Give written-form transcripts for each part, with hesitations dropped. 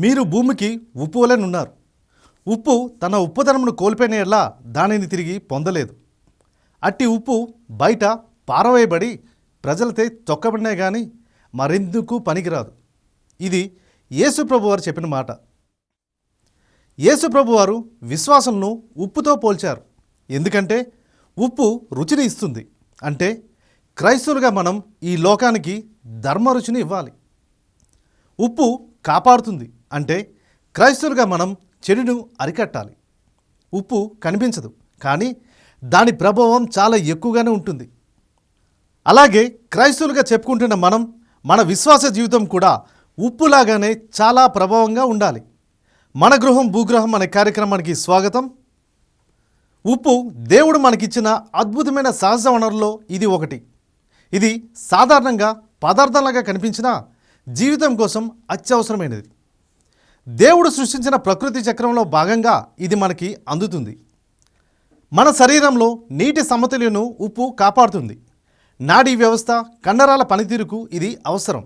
మీరు భూమికి ఉప్పు వలెనున్నారు. ఉప్పు తన ఉప్పుదనమును కోల్పోయిన యెడల దానిని తిరిగి పొందలేదు. అట్టి ఉప్పు బయట పారవేయబడి ప్రజలతో తొక్కబడినా కానీ మరెందుకు పనికిరాదు. ఇది యేసుప్రభు వారు చెప్పిన మాట. యేసుప్రభు వారు విశ్వాసంను ఉప్పుతో పోల్చారు. ఎందుకంటే ఉప్పు రుచిని ఇస్తుంది. అంటే క్రైస్తవులుగా మనం ఈ లోకానికి ధర్మ రుచిని ఇవ్వాలి. ఉప్పు కాపాడుతుంది. అంటే క్రైస్తవులుగా మనం చెడును అరికట్టాలి. ఉప్పు కనిపించదు, కానీ దాని ప్రభావం చాలా ఎక్కువగానే ఉంటుంది. అలాగే క్రైస్తవులుగా చెప్పుకుంటున్న మనం మన విశ్వాస జీవితం కూడా ఉప్పులాగానే చాలా ప్రభావంగా ఉండాలి. మన గృహం భూగృహం అనే కార్యక్రమానికి స్వాగతం. ఉప్పు దేవుడు మనకిచ్చిన అద్భుతమైన సహజ వనరుల్లో ఇది ఒకటి. ఇది సాధారణంగా పదార్థంలాగా కనిపించినా జీవితం కోసం అత్యవసరమైనది. దేవుడు సృష్టించిన ప్రకృతి చక్రంలో భాగంగా ఇది మనకి అందుతుంది. మన శరీరంలో నీటి సమతుల్యను ఉప్పు కాపాడుతుంది. నాడీ వ్యవస్థ, కండరాల పనితీరుకు ఇది అవసరం.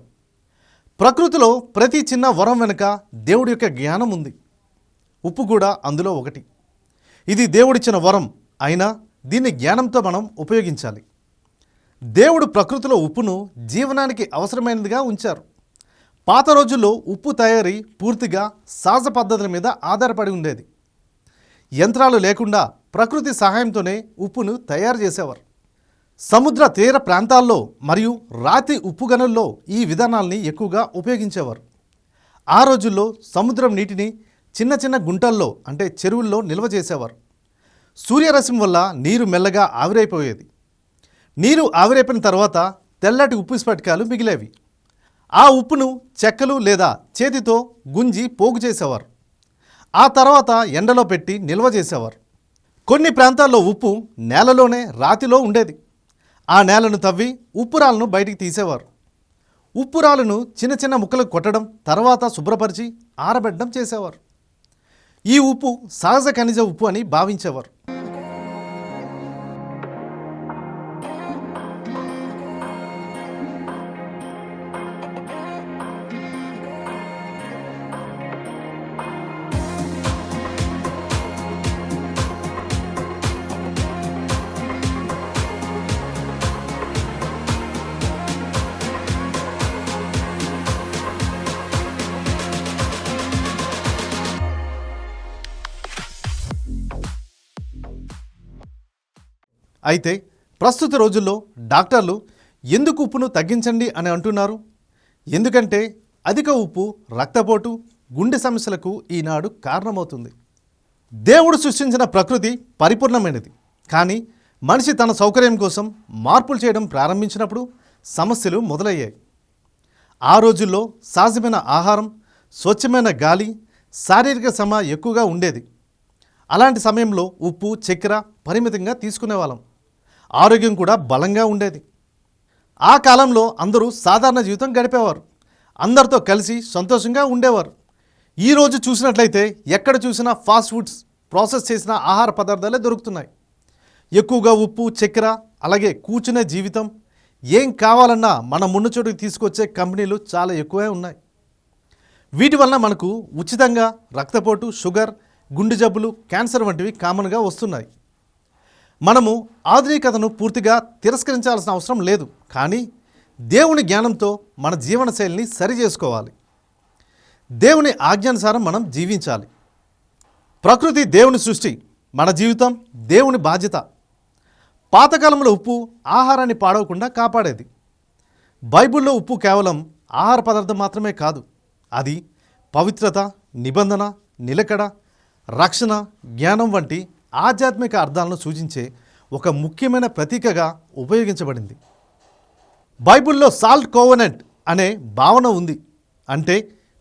ప్రకృతిలో ప్రతి చిన్న వరం వెనుక దేవుడి యొక్క జ్ఞానం ఉంది. ఉప్పు కూడా అందులో ఒకటి. ఇది దేవుడిచ్చిన వరం అయినా దీన్ని జ్ఞానంతో మనం ఉపయోగించాలి. దేవుడు ప్రకృతిలో ఉప్పును జీవనానికి అవసరమైనదిగా ఉంచారు. పాత రోజుల్లో ఉప్పు తయారీ పూర్తిగా సహజ పద్ధతుల మీద ఆధారపడి ఉండేది. యంత్రాలు లేకుండా ప్రకృతి సహాయంతోనే ఉప్పును తయారు చేసేవారు. సముద్ర తీర ప్రాంతాల్లో మరియు రాతి ఉప్పు గనుల్లో ఈ విధానాల్ని ఎక్కువగా ఉపయోగించేవారు. ఆ రోజుల్లో సముద్రం నీటిని చిన్న చిన్న గుంటల్లో అంటే చెరువుల్లో నిల్వ చేసేవారు. సూర్యరశ్మి వల్ల నీరు మెల్లగా ఆవిరైపోయేది. నీరు ఆవిరైపోయిన తర్వాత తెల్లటి ఉప్పు స్ఫటికాలు మిగిలేవి. ఆ ఉప్పును చెక్కలు లేదా చేతితో గుంజి పోగు చేసేవారు. ఆ తర్వాత ఎండలో పెట్టి నిల్వ చేసేవారు. కొన్ని ప్రాంతాల్లో ఉప్పు నేలలోనే రాతిలో ఉండేది. ఆ నేలను తవ్వి ఉప్పురాలను బయటికి తీసేవారు. ఉప్పురాలను చిన్న చిన్న ముక్కలకు కొట్టడం, తర్వాత శుభ్రపరిచి ఆరబెట్టడం చేసేవారు. ఈ ఉప్పు సహజ ఖనిజ ఉప్పు అని భావించేవారు. అయితే ప్రస్తుత రోజుల్లో డాక్టర్లు ఎందుకు ఉప్పును తగ్గించండి అని అంటున్నారు? ఎందుకంటే అధిక ఉప్పు రక్తపోటు, గుండె సమస్యలకు ఈనాడు కారణమవుతుంది. దేవుడు సృష్టించిన ప్రకృతి పరిపూర్ణమైనది. కానీ మనిషి తన సౌకర్యం కోసం మార్పులు చేయడం ప్రారంభించినప్పుడు సమస్యలు మొదలయ్యాయి. ఆ రోజుల్లో సహజమైన ఆహారం, స్వచ్ఛమైన గాలి, శారీరక శ్రమ ఎక్కువగా ఉండేది. అలాంటి సమయంలో ఉప్పు, చక్కెర పరిమితంగా తీసుకునేవాళ్ళం. ఆరోగ్యం కూడా బలంగా ఉండేది. ఆ కాలంలో అందరూ సాధారణ జీవితం గడిపేవారు. అందరితో కలిసి సంతోషంగా ఉండేవారు. ఈరోజు చూసినట్లయితే ఎక్కడ చూసినా ఫాస్ట్ ఫుడ్స్, ప్రాసెస్ చేసిన ఆహార పదార్థాలే దొరుకుతున్నాయి. ఎక్కువగా ఉప్పు, చక్కెర, అలాగే కూర్చునే జీవితం, ఏం కావాలన్నా మన ముందు చోటుకి తీసుకొచ్చే కంపెనీలు చాలా ఎక్కువే ఉన్నాయి. వీటి వలన మనకు ఉచితంగా రక్తపోటు, షుగర్, గుండె జబ్బులు, క్యాన్సర్ వంటివి కామన్గా వస్తున్నాయి. మనము ఆధునికతను పూర్తిగా తిరస్కరించాల్సిన అవసరం లేదు. కానీ దేవుని జ్ఞానంతో మన జీవన శైలిని సరి చేసుకోవాలి. దేవుని ఆజ్ఞానుసారం మనం జీవించాలి. ప్రకృతి దేవుని సృష్టి, మన జీవితం దేవుని బాధ్యత. పాతకాలంలో ఉప్పు ఆహారాన్ని పాడవకుండా కాపాడేది. బైబిల్లో ఉప్పు కేవలం ఆహార పదార్థం మాత్రమే కాదు. అది పవిత్రత, నిబంధన, నిలకడ, రక్షణ, జ్ఞానం వంటి ఆధ్యాత్మిక అర్థాలను సూచించే ఒక ముఖ్యమైన ప్రతీకగా ఉపయోగించబడింది. బైబిల్లో సాల్ట్ కోవెనెంట్ అనే భావన ఉంది. అంటే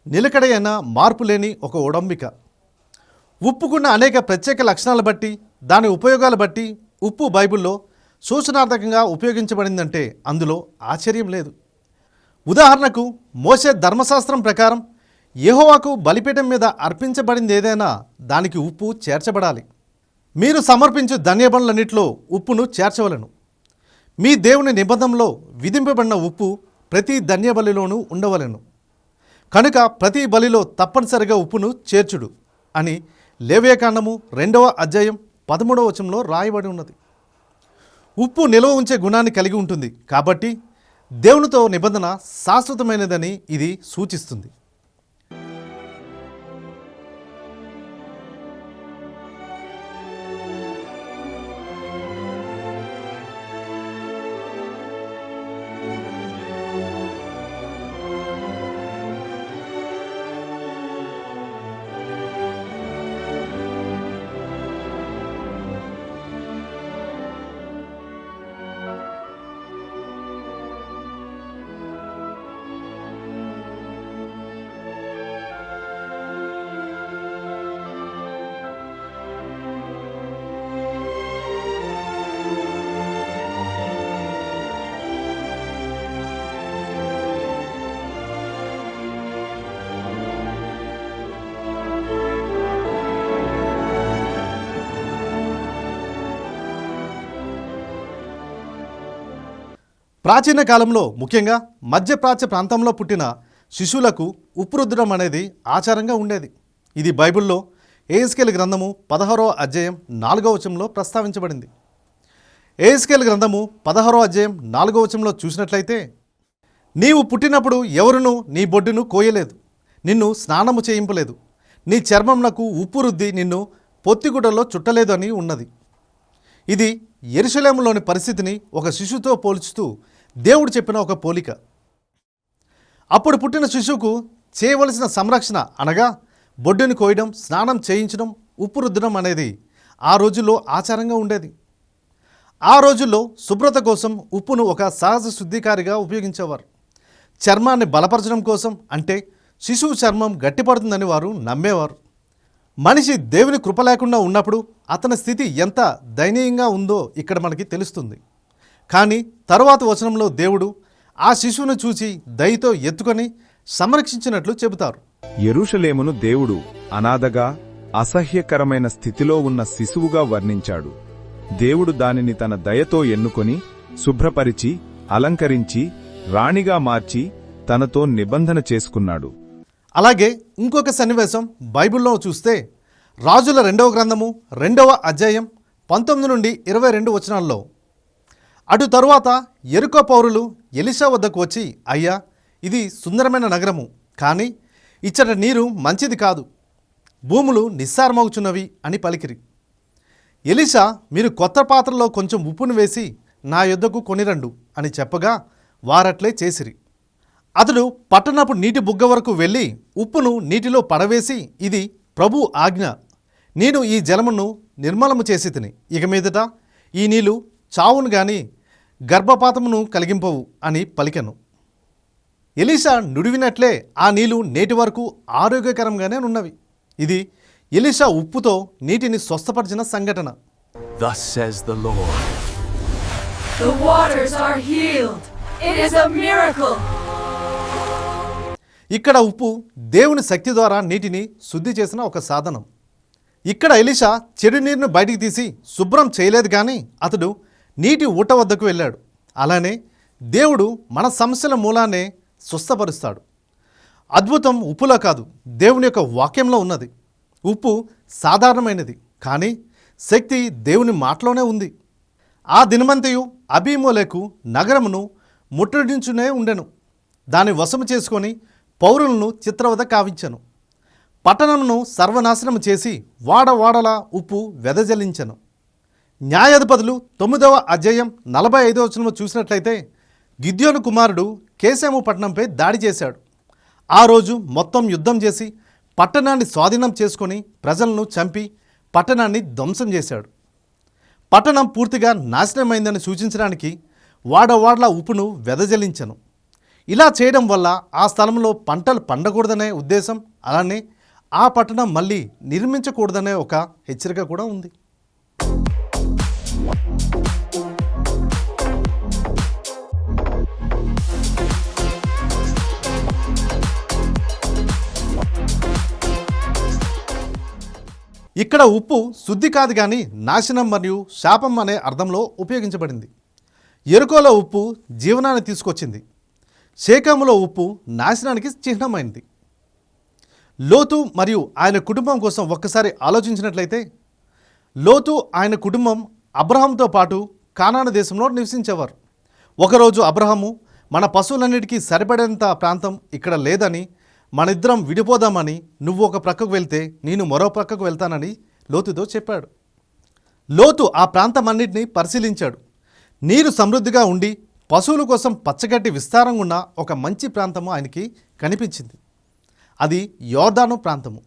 నిలకడైన మార్పు లేని ఒక ఒడంబిక. ఉప్పుకున్న అనేక ప్రత్యేక లక్షణాలు బట్టి, దాని ఉపయోగాలు బట్టి ఉప్పు బైబిల్లో సూచనార్థకంగా ఉపయోగించబడిందంటే అందులో ఆశ్చర్యం లేదు. ఉదాహరణకు మోషే ధర్మశాస్త్రం ప్రకారం యెహోవాకు బలిపీఠం మీద అర్పించబడింది ఏదైనా దానికి ఉప్పు చేర్చబడాలి. మీరు సమర్పించు ధన్యబలులన్నిటిలో ఉప్పును చేర్చవలను. మీ దేవుని నిబంధనలో విధింపబడిన ఉప్పు ప్రతి ధన్యబలిలోనూ ఉండవలెను. కనుక ప్రతి బలిలో తప్పనిసరిగా ఉప్పును చేర్చుడు అని లేవియకాండము 2వ అధ్యాయం 13వ వచనంలో రాయబడి ఉన్నది. ఉప్పు నిల్వ ఉంచే గుణాన్ని కలిగి ఉంటుంది కాబట్టి దేవునితో నిబంధన శాశ్వతమైనదని ఇది సూచిస్తుంది. ప్రాచీన కాలంలో ముఖ్యంగా మధ్యప్రాచ్య ప్రాంతంలో పుట్టిన శిశువులకు ఉప్పు రుద్దడం అనేది ఆచారంగా ఉండేది. ఇది బైబిల్లో ఎహెజ్కేలు గ్రంథము 16వ అధ్యాయం 4వ వచనంలో ప్రస్తావించబడింది. ఎహెజ్కేలు గ్రంథము 16వ అధ్యాయం 4వ వచనంలో చూసినట్లయితే, నీవు పుట్టినప్పుడు ఎవరునూ నీ బొడ్డును కోయలేదు, నిన్ను స్నానము చేయింపలేదు, నీ చర్మమునకు ఉప్పు రుద్ది నిన్ను పొత్తిగుడ్డలో చుట్టలేదు అని ఉన్నది. ఇది యెరూషలేములోని పరిస్థితిని ఒక శిశువుతో పోల్చుతూ దేవుడు చెప్పిన ఒక పోలిక. అప్పుడు పుట్టిన శిశువుకు చేయవలసిన సంరక్షణ అనగా బొడ్డుని కోయడం, స్నానం చేయించడం, ఉప్పు రుద్దడం అనేది ఆ రోజుల్లో ఆచారంగా ఉండేది. ఆ రోజుల్లో శుభ్రత కోసం ఉప్పును ఒక సహజ శుద్ధికారిగా ఉపయోగించేవారు. చర్మాన్ని బలపరచడం కోసం, అంటే శిశువు చర్మం గట్టిపడుతుందని వారు నమ్మేవారు. మనిషి దేవుని కృప లేకుండా ఉన్నప్పుడు అతని స్థితి ఎంత దయనీయంగా ఉందో ఇక్కడ మనకి తెలుస్తుంది. కానీ తరువాత వచనంలో దేవుడు ఆ శిశువును చూచి దయతో ఎత్తుకొని సంరక్షించినట్లు చెబుతారు. యెరూషలేమును దేవుడు అనాథగా, అసహ్యకరమైన స్థితిలో ఉన్న శిశువుగా వర్ణించాడు. దేవుడు దానిని తన దయతో ఎన్నుకొని శుభ్రపరిచి అలంకరించి రాణిగా మార్చి తనతో నిబంధన చేసుకున్నాడు. అలాగే ఇంకొక సన్నివేశం బైబిల్లో చూస్తే రాజుల 2వ గ్రంథము 2వ అధ్యాయం 19 నుండి 22 వచనాల్లో, అటు తరువాత యెరికో పౌరులు ఎలీషా వద్దకు వచ్చి, అయ్యా, ఇది సుందరమైన నగరము, కానీ ఇచ్చట నీరు మంచిది కాదు, భూములు నిస్సారమవుచున్నవి అని పలికిరి. ఎలీషా, మీరు కొత్త పాత్రలో కొంచెం ఉప్పును వేసి నా యొద్దకు కొనిరండు అని చెప్పగా వారట్లే చేసిరి. అతడు పట్టణపు నీటి బుగ్గ వరకు వెళ్ళి ఉప్పును నీటిలో పడవేసి, ఇది ప్రభు ఆజ్ఞ, నేను ఈ జలమును నిర్మలము చేసి తిని, ఇక మీదట ఈ నీళ్లు చావును గాని గర్భపాతమును కలిగింపవు అని పలికెను. ఎలీషా నుడివినట్లే ఆ నీళ్లు నేటి వరకు ఆరోగ్యకరంగానే ఉన్నవి. ఇది ఎలీషా ఉప్పుతో నీటిని స్వస్థపరిచిన సంఘటన. Thus says the Lord. The waters are healed. It is a miracle. ఇక్కడ ఉప్పు దేవుని శక్తి ద్వారా నీటిని శుద్ధి చేసిన ఒక సాధనం. ఇక్కడ ఎలీషా చెడు నీరును బయటికి తీసి శుభ్రం చేయలేదు, కానీ అతడు నీటి ఊట వద్దకు వెళ్ళాడు. అలానే దేవుడు మన సమస్యల మూలానే స్వస్థపరుస్తాడు. అద్భుతం ఉప్పులో కాదు, దేవుని యొక్క వాక్యంలో ఉన్నది. ఉప్పు సాధారణమైనది, కానీ శక్తి దేవుని మాటలోనే ఉంది. ఆ దినమంతయు అబీమోలెకు నగరమును ముట్టడించునే ఉండెను. దాన్ని వశము చేసుకొని పౌరులను చిత్రవద కావించెను. పట్టణమును సర్వనాశనము చేసి వాడవాడలా ఉప్పు వెదజల్లించెను. న్యాయాధిపతులు 9వ అధ్యాయం 45వ వచనము చూసినట్లయితే, గిద్యోను కుమారుడు కేశము పట్టణంపై దాడి చేశాడు. ఆ రోజు మొత్తం యుద్ధం చేసి పట్టణాన్ని స్వాధీనం చేసుకొని ప్రజలను చంపి పట్టణాన్ని ధ్వంసం చేశాడు. పట్టణం పూర్తిగా నాశనమైందని సూచించడానికి వాడవాడలా ఉప్పును వెదజల్లించెను. ఇలా చేయడం వల్ల ఆ స్థలంలో పంటలు పండకూడదనే ఉద్దేశం, అలానే ఆ పట్టణం మళ్ళీ నిర్మించకూడదనే ఒక హెచ్చరిక కూడా ఉంది. ఇక్కడ ఉప్పు శుద్ధి కాదు కానీ నాశనం మరియు శాపం అనే అర్థంలో ఉపయోగించబడింది. ఎరుకోలో ఉప్పు జీవనాన్ని తీసుకొచ్చింది. షేకెములో ఉప్పు నాశనానికి చిహ్నమైంది. లోతు మరియు ఆయన కుటుంబం కోసం ఒక్కసారి ఆలోచించినట్లయితే, లోతు ఆయన కుటుంబం అబ్రహాంతో పాటు కానాను దేశంలో నివసించేవారు. ఒకరోజు అబ్రహాము, మన పశువులన్నిటికీ సరిపడేంత ప్రాంతం ఇక్కడ లేదని, మన ఇద్దరం విడిపోదామని, నువ్వు ఒక ప్రక్కకు వెళ్తే నేను మరో ప్రక్కకు వెళ్తానని లోతుతో చెప్పాడు. లోతు ఆ ప్రాంతమన్నిటినీ పరిశీలించాడు. నీరు సమృద్ధిగా ఉండి పశువుల కోసం పచ్చగడ్డి విస్తారంగా ఉన్న ఒక మంచి ప్రాంతము ఆయనకి కనిపించింది. అది యోర్దాను ప్రాంతము.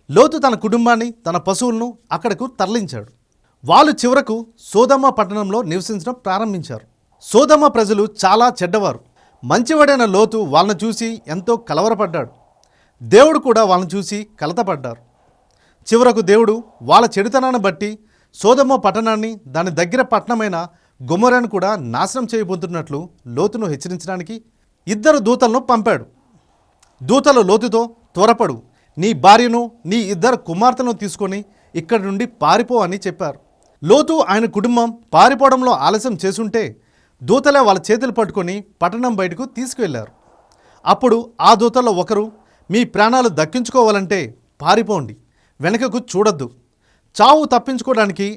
లోతు తన కుటుంబాన్ని, తన పశువులను అక్కడకు తరలించాడు. వాళ్ళు చివరకు సోదమ పట్టణంలో నివసించడం ప్రారంభించారు. సోదమ ప్రజలు చాలా చెడ్డవారు. మంచివాడైన లోతు వాళ్ళను చూసి ఎంతో కలవరపడ్డాడు. దేవుడు కూడా వాళ్ళను చూసి కలతపడ్డారు. చివరకు దేవుడు వాళ్ళ చెడుతనాన్ని బట్టి సోదమ పట్టణాన్ని, దాని దగ్గర పట్టణమైన గొమొరాను కూడా నాశనం చేయబోతున్నట్లు లోతును హెచ్చరించడానికి 2 దూతలను పంపాడు. దూతలు లోతుతో, త్వరపడు, నీ భార్యను, నీ 2 కుమార్తెలను తీసుకొని ఇక్కడి నుండి పారిపో అని చెప్పారు. లోతు ఆయన కుటుంబం పారిపోవడంలో ఆలస్యం చేసుంటే దూతలే వాళ్ళ చేతులు పట్టుకొని పట్టణం బయటకు తీసుకువెళ్లారు. అప్పుడు ఆ దూతల్లో ఒకరు, మీ ప్రాణాలు దక్కించుకోవాలంటే పారిపోండి, వెనకకు చూడొద్దు, చావు తప్పించుకోవడానికి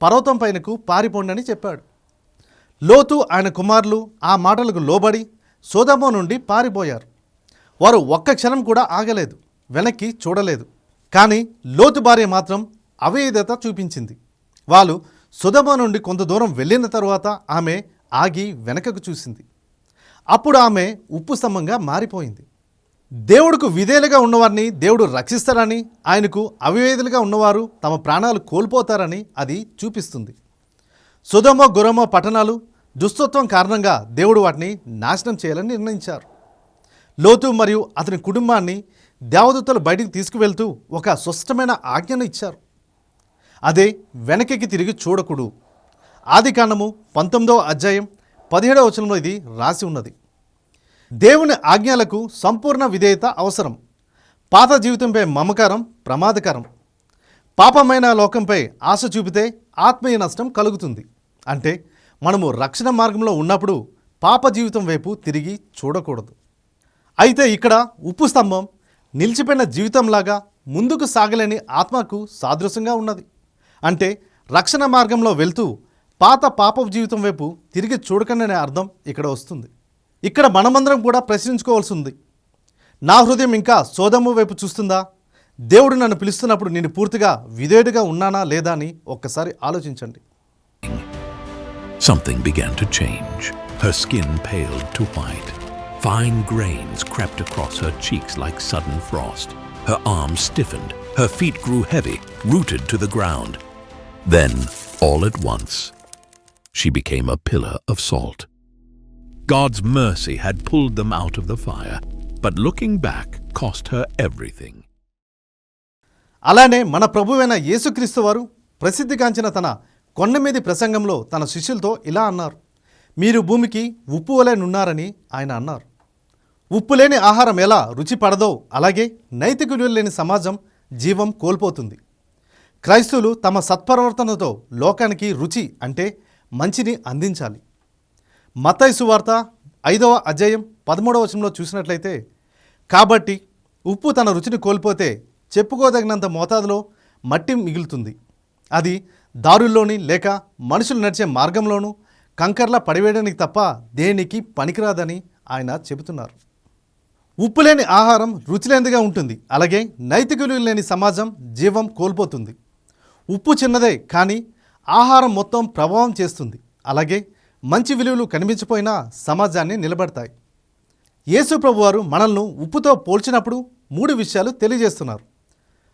పర్వతం పైనకు పారిపోండి అని చెప్పాడు. లోతు ఆయన కుమారులు ఆ మాటలకు లోబడి సోదొమ నుండి పారిపోయారు. వారు ఒక్క క్షణం కూడా ఆగలేదు, వెనక్కి చూడలేదు. కానీ లోతు భార్య మాత్రం అవిధేయత చూపించింది. వాళ్ళు సొదొమ నుండి కొంత దూరం వెళ్ళిన తరువాత ఆమె ఆగి వెనకకు చూసింది. అప్పుడు ఆమె ఉప్పు స్తంభంగా మారిపోయింది. దేవుడుకు విధేయులుగా ఉన్నవారిని దేవుడు రక్షిస్తారని, ఆయనకు అవిధేయులుగా ఉన్నవారు తమ ప్రాణాలు కోల్పోతారని అది చూపిస్తుంది. సొదొమ, గొమొర్రా పట్టణాలు దుష్టత్వం కారణంగా దేవుడు వాటిని నాశనం చేయాలని నిర్ణయించారు. లోతు మరియు అతని కుటుంబాన్ని దేవదూతలు బయటికి తీసుకువెళ్తూ ఒక స్పష్టమైన ఆజ్ఞను ఇచ్చారు. అదే వెనక్కి తిరిగి చూడకుడు. ఆదికాండము 19వ అధ్యాయం 17వ వచనంలో ఇది రాసి ఉన్నది. దేవుని ఆజ్ఞలకు సంపూర్ణ విధేయత అవసరం. పాత జీవితంపై మమకారం ప్రమాదకరం. పాపమైన లోకంపై ఆశ చూపితే ఆత్మీయ నష్టం కలుగుతుంది. అంటే మనము రక్షణ మార్గంలో ఉన్నప్పుడు పాప జీవితం వైపు తిరిగి చూడకూడదు. అయితే ఇక్కడ ఉప్పు స్తంభం నిలిచిపోయిన జీవితంలాగా ముందుకు సాగలేని ఆత్మకు సాదృశ్యంగా ఉన్నది. అంటే రక్షణ మార్గంలో వెళ్తూ పాత పాపపు జీవితం వైపు తిరిగి చూడకనే అర్థం ఇక్కడ వస్తుంది. ఇక్కడ మనమందరం కూడా ప్రశ్నించుకోవాల్సి ఉంది. నా హృదయం ఇంకా సోదొమ వైపు చూస్తుందా? దేవుడు నన్ను పిలుస్తున్నప్పుడు నేను పూర్తిగా విధేయుడిగా ఉన్నానా లేదా అని ఒక్కసారి ఆలోచించండి. Something began to change. Her skin paled to white. Fine grains crept across her cheeks like sudden frost. Her arms stiffened. Her feet grew heavy, rooted to the ground. Then, all at once, she became a pillar of salt. God's mercy had pulled them out of the fire, but looking back cost her everything. అలానే మన ప్రభువైన యేసుక్రీస్తు వారు ప్రసిద్ధిగాంచిన తన కొండమీది ప్రసంగంలో తన శిష్యులతో ఇలా అన్నారు. మీరు భూమికి ఉప్పు వలె నున్నారని ఆయన అన్నారు. ఉప్పు లేని ఆహారం ఎలా రుచి పడదో అలాగే నైతిక విలువలు లేని సమాజం జీవం కోల్పోతుంది. క్రైస్తవులు తమ సత్ప్రవర్తనతో లోకానికి రుచి అంటే మంచిని అందించాలి. మత్తయి సువార్త 5వ అధ్యాయం 13వ వచనంలో చూసినట్లయితే, కాబట్టి ఉప్పు తన రుచిని కోల్పోతే చెప్పుకోదగినంత మోతాదులో మట్టి మిగులుతుంది. అది దారుల్లోని లేక మనుషులు నడిచే మార్గంలోనూ కంకర్లా పడివేయడానికి తప్ప దేనికి పనికిరాదని ఆయన చెబుతున్నారు. ఉప్పు లేని ఆహారం రుచిలేనిదిగా ఉంటుంది. అలాగే నైతిక విలువలు లేని సమాజం జీవం కోల్పోతుంది. ఉప్పు చిన్నదే కానీ ఆహారం మొత్తం ప్రభావం చేస్తుంది. అలాగే మంచి విలువలు కనిపించిపోయినా సమాజాన్ని నిలబడతాయి. యేసు ప్రభువారు మనల్ని ఉప్పుతో పోల్చినప్పుడు 3 విషయాలు తెలియజేస్తున్నారు.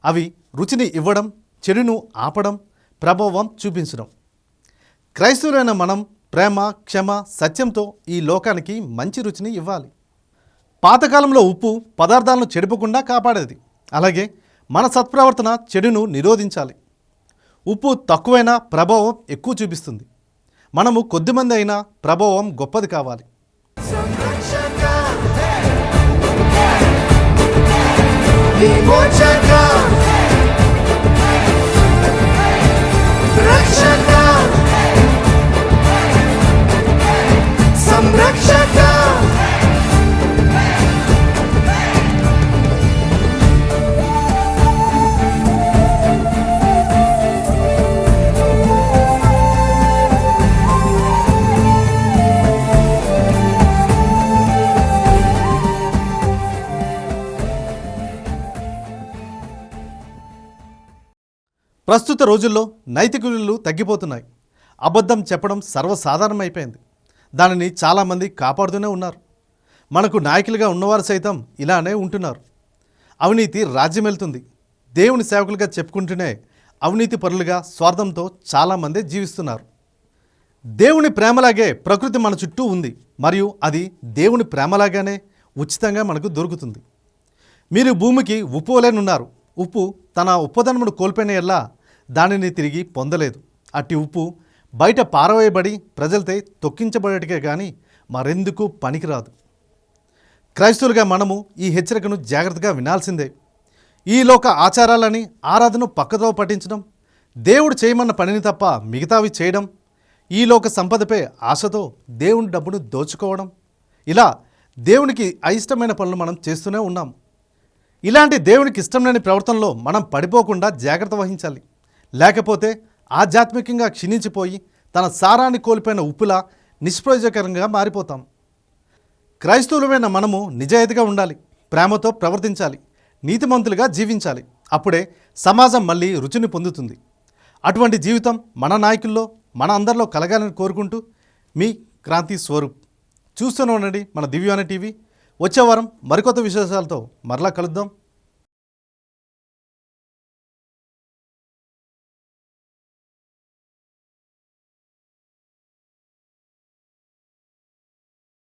అవి రుచిని ఇవ్వడం, చెడును ఆపడం, ప్రభావం చూపించడం. క్రైస్తవులైన మనం ప్రేమ, క్షమ, సత్యంతో ఈ లోకానికి మంచి రుచిని ఇవ్వాలి. పాతకాలంలో ఉప్పు పదార్థాలను చెడిపోకుండా కాపాడేది. అలాగే మన సత్ప్రవర్తన చెడును నిరోధించాలి. ఉప్పు తక్కువైనా ప్రభావం ఎక్కువ చూపిస్తుంది. మనము కొద్దిమంది అయినా ప్రభావం గొప్పది కావాలి. ప్రస్తుత రోజుల్లో నైతిక విలువలు తగ్గిపోతున్నాయి. అబద్ధం చెప్పడం సర్వసాధారణమైపోయింది. దానిని చాలామంది కాపాడుతూనే ఉన్నారు. మనకు నాయకులుగా ఉన్నవారు సైతం ఇలానే ఉంటున్నారు. అవినీతి రాజ్యమెళ్తుంది. దేవుని సేవకులుగా చెప్పుకుంటూనే అవినీతి పరులుగా స్వార్థంతో చాలామంది జీవిస్తున్నారు. దేవుని ప్రేమలాగే ప్రకృతి మన చుట్టూ ఉంది, మరియు అది దేవుని ప్రేమలాగానే ఉచితంగా మనకు దొరుకుతుంది. మీరు భూమికి ఉప్పు వలెనున్నారు. ఉప్పు తన ఉప్పదనమును కోల్పోయిన ఎల్లా దానిని తిరిగి పొందలేదు. అట్టి ఉప్పు బయట పారవేయబడి ప్రజలతో తొక్కించబడేటికే కానీ మరెందుకు పనికిరాదు. క్రైస్తవులుగా మనము ఈ హెచ్చరికను జాగ్రత్తగా వినాల్సిందే. ఈ లోక ఆచారాలని ఆరాధన పక్కతో పట్టించడం, దేవుడు చేయమన్న పనిని తప్ప మిగతావి చేయడం, ఈ లోక సంపదపై ఆశతో దేవుని డబ్బును దోచుకోవడం, ఇలా దేవునికి అయిష్టమైన పనులు మనం చేస్తూనే ఉన్నాం. ఇలాంటి దేవునికి ఇష్టం లేని ప్రవర్తనలో మనం పడిపోకుండా జాగ్రత్త వహించాలి. లేకపోతే ఆధ్యాత్మికంగా క్షీణించిపోయి తన సారాన్ని కోల్పోయిన ఉప్పులా నిష్ప్రయోజకరంగా మారిపోతాం. క్రైస్తవులమైన మనము నిజాయితీగా ఉండాలి, ప్రేమతో ప్రవర్తించాలి, నీతిమంతులుగా జీవించాలి. అప్పుడే సమాజం మళ్ళీ రుచిని పొందుతుంది. అటువంటి జీవితం మన నాయకుల్లో, మన అందరిలో కలగాలని కోరుకుంటూ మీ క్రాంతి స్వరూప్. చూస్తూనే ఉండండి మన దివ్యవాణి టీవీ. వచ్చే వారం మరికొత్త విశేషాలతో మరలా కలుద్దాం.